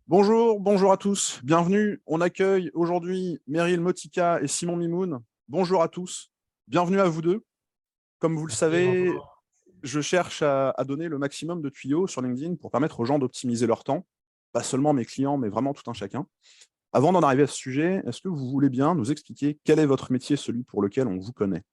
Bonjour, bonjour à tous, bienvenue. On accueille aujourd'hui Meryl Motika et Simon Mimoun. Bonjour à tous, bienvenue à vous deux. Comme vous le Merci, savez, bonjour. je cherche à donner le maximum de tuyaux sur LinkedIn pour permettre aux gens d'optimiser leur temps, pas seulement mes clients, mais vraiment tout un chacun. Avant d'en arriver à ce sujet, est-ce que vous voulez bien nous expliquer quel est votre métier, celui pour lequel on vous connaît?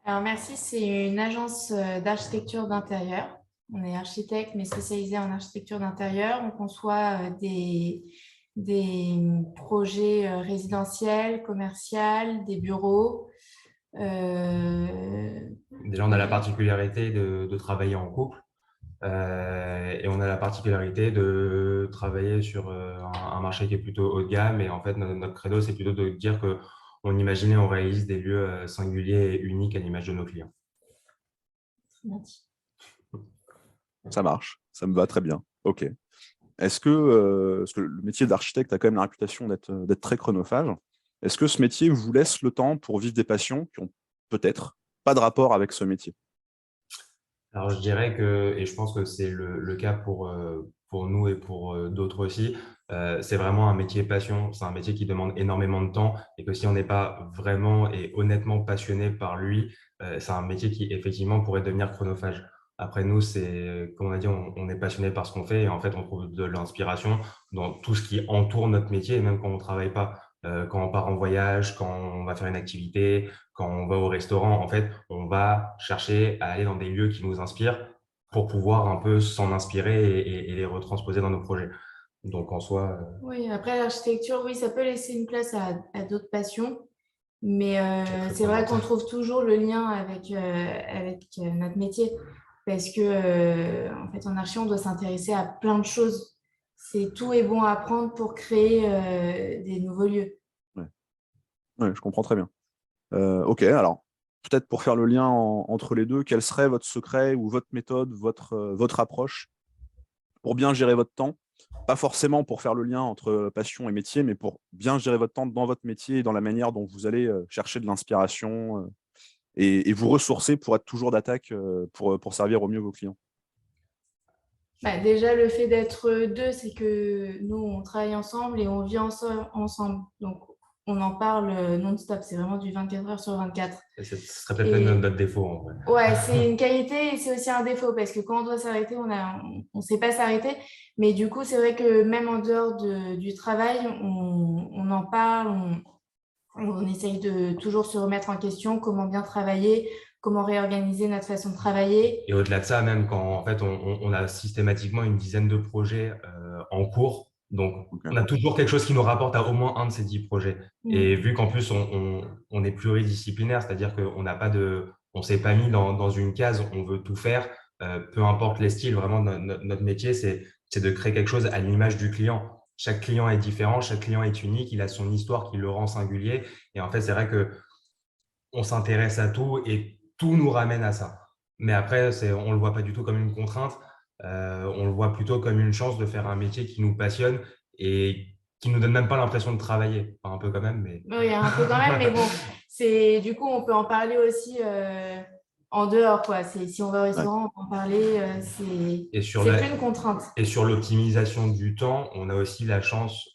Alors merci, c'est une agence d'architecture d'intérieur. On est architecte, mais spécialisé en architecture d'intérieur. On conçoit des projets résidentiels, commerciaux, des bureaux. euh, Déjà, on a la et particularité de travailler en couple et on a la particularité de travailler sur un marché qui est plutôt haut de gamme. Et en fait, notre credo, c'est plutôt de dire que on imagine et on réalise des lieux singuliers et uniques à l'image de nos clients. Ça marche, ça me va très bien. Ok. Parce que le métier d'architecte a quand même la réputation d'être très chronophage, est-ce que ce métier vous laisse le temps pour vivre des passions qui ont peut-être pas de rapport avec ce métier? Alors, je dirais que, et je pense que c'est le cas pour nous et pour d'autres aussi, c'est vraiment un métier passion. C'est un métier qui demande énormément de temps et que si on n'est pas vraiment et honnêtement passionné par lui, c'est un métier qui effectivement pourrait devenir chronophage. Après, nous, c'est, comme on a dit, on est passionné par ce qu'on fait et en fait, on trouve de l'inspiration dans tout ce qui entoure notre métier et même quand on ne travaille pas. Quand on part en voyage, quand on va faire une activité, quand on va au restaurant, en fait, on va chercher à aller dans des lieux qui nous inspirent pour pouvoir un peu s'en inspirer et les retransposer dans nos projets. Donc, en soi, oui, après l'architecture, oui, ça peut laisser une place à d'autres passions. Mais qui est très c'est vrai prenante. qu'on trouve toujours le lien avec notre métier parce que en fait, en archi, on doit s'intéresser à plein de choses. Tout est bon à apprendre pour créer des nouveaux lieux. Ouais. Ouais, je comprends très bien. Ok, alors peut-être pour faire le lien entre les deux, quel serait votre secret ou votre méthode, votre approche pour bien gérer votre temps? Pas forcément pour faire le lien entre passion et métier, mais pour bien gérer votre temps dans votre métier et dans la manière dont vous allez chercher de l'inspiration et vous ressourcer pour être toujours d'attaque pour servir au mieux vos clients. Bah, déjà, le fait d'être deux, c'est que nous, on travaille ensemble et on vit ensemble. Donc, on en parle non-stop. C'est vraiment du 24 heures sur 24. Et ce serait peut-être même Et notre défaut, en vrai. ouais, c'est une qualité et c'est aussi un défaut parce que quand on doit s'arrêter, on sait pas s'arrêter. Mais du coup, c'est vrai que même en dehors du travail, on en parle, on essaye de toujours se remettre en question, comment bien travailler, comment réorganiser notre façon de travailler. Et au-delà de ça, même quand en fait on a systématiquement une dizaine de projets en cours, donc Ok. on a toujours quelque chose qui nous rapporte à au moins un de ces 10 projets. Et Mm. vu qu'en plus on est pluridisciplinaire, c'est-à-dire qu'on n'a pas de, on s'est pas mis dans une case, on veut tout faire, peu importe les styles, vraiment notre métier, c'est de créer quelque chose à l'image du client. Chaque client est différent, chaque client est unique, il a son histoire qui le rend singulier. Et en fait, c'est vrai que on s'intéresse à tout et tout nous ramène à ça. Mais après, on ne le voit pas du tout comme une contrainte, on le voit plutôt comme une chance de faire un métier qui nous passionne et qui ne nous donne même pas l'impression de travailler. Enfin, un peu quand même, mais… Oui, il y a un peu quand même, mais bon, du coup, on peut en parler aussi en dehors, quoi. Si on va au Ouais. restaurant, on peut en parler, Et sur c'est plus une contrainte. et sur l'optimisation du temps, on a aussi la chance,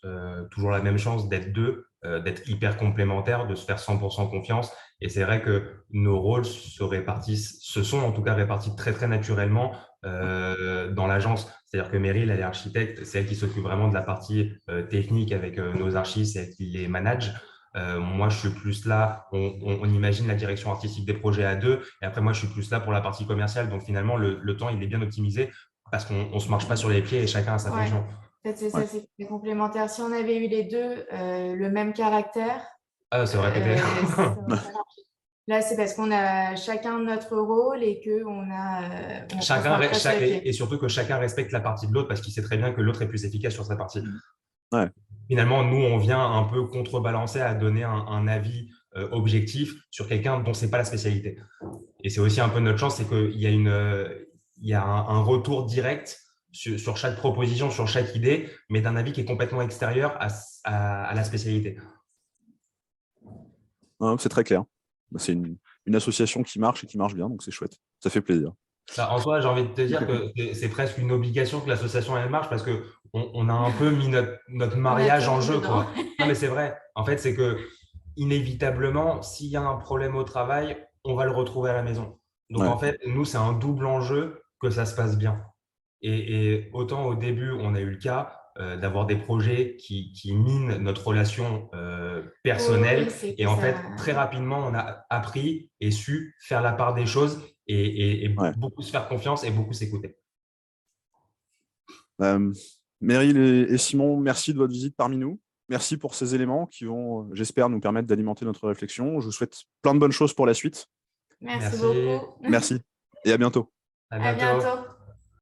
toujours la même chance d'être deux, d'être hyper complémentaires, de se faire 100% confiance. Et c'est vrai que nos rôles se sont en tout cas répartis très, très naturellement dans l'agence. C'est-à-dire que Meryl, elle est architecte, c'est elle qui s'occupe vraiment de la partie technique avec nos archis, c'est elle qui les manage. Moi, je suis plus là, on imagine la direction artistique des projets à deux, et après, moi, je suis plus là pour la partie commerciale. Donc, finalement, le temps, il est bien optimisé parce qu'on ne se marche pas sur les pieds et chacun a sa Ouais, fonction. en fait, c'est Ouais. ça, c'est complémentaire. Si on avait eu les deux, le même caractère, Ah, ça aurait pété. ça aurait pas marché. Là, c'est parce qu'on a chacun notre rôle et on se Chacun, marche pas sur les et pieds. surtout que chacun respecte la partie de l'autre parce qu'il sait très bien que l'autre est plus efficace sur sa partie. Ouais. Finalement, nous, on vient un peu contrebalancer à donner un avis objectif sur quelqu'un dont c'est pas la spécialité. Et c'est aussi un peu notre chance, c'est qu'il y a il y a un retour direct sur chaque proposition, sur chaque idée, mais d'un avis qui est complètement extérieur à la spécialité. Non, c'est très clair. C'est une association qui marche et qui marche bien, donc c'est chouette. Ça fait plaisir. En soi, j'ai envie de te dire que c'est presque une obligation que l'association elle marche parce que on a un peu mis notre mariage en jeu, quoi. Non, mais c'est vrai. En fait, c'est que inévitablement, s'il y a un problème au travail, on va le retrouver à la maison. Donc, en fait, nous, c'est un double enjeu que ça se passe bien. Et autant au début, on a eu le cas d'avoir des projets qui minent notre relation personnelle. Oui, Et en fait, très rapidement, on a appris et su faire la part des choses et beaucoup se faire confiance et beaucoup s'écouter. Meryl et Simon, merci de votre visite parmi nous. Merci pour ces éléments qui vont, j'espère, nous permettre d'alimenter notre réflexion. Je vous souhaite plein de bonnes choses pour la suite. Merci beaucoup. Merci et à bientôt. À bientôt.